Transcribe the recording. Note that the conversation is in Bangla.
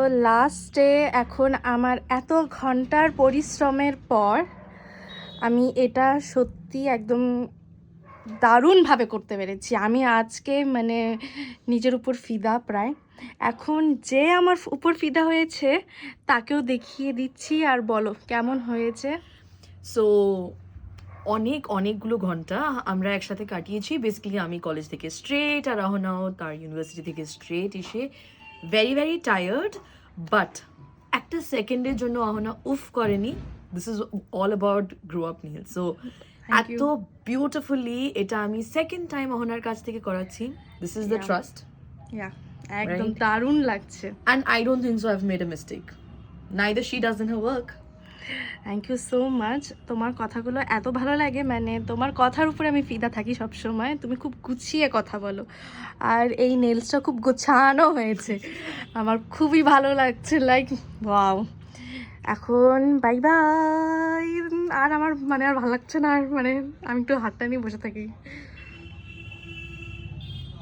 লাস্টে এখন আমার এত ঘন্টার পরিশ্রমের পর আমি এটা সত্যি একদম দারুণভাবে করতে পেরেছি। আমি আজকে মানে নিজের উপর ফিদা প্রায়। এখন যে আমার উপর ফিদা হয়েছে তাকেও দেখিয়ে দিচ্ছি। আর বলো কেমন হয়েছে? সো অনেকগুলো ঘন্টা আমরা একসাথে কাটিয়েছি। বেসিক্যালি আমি কলেজ থেকে স্ট্রেট, আর রাহনাও তার ইউনিভার্সিটি থেকে স্ট্রেট এসে ভেরি টায়ার্ড, বাট একটা সেকেন্ডের জন্য আহনা উফ করেনি। This is all about grow up Neel. So Thank এত you. বিউটিফুলি এটা আমি সেকেন্ড টাইম আহনার কাছ থেকে করাচ্ছি। This is the Yeah. Trust, Yeah, একদম Right. দারুণ লাগছে। and I don't think so I've made a mistake. Neither she does in her work. Thank you so much. তোমার কথাগুলো এত ভালো লাগে, মানে তোমার কথার উপরে আমি ফিদা থাকি সব সময়। তুমি খুব গুছিয়ে কথা বলো, আর এই নেলসটা খুব গোছানো হয়েছে, আমার খুবই ভালো লাগছে। Like wow. এখন বাই বাই। আর আমার মানে আর ভালো লাগছে না, আর মানে আমি একটু হাতটা নিয়ে বসে থাকি।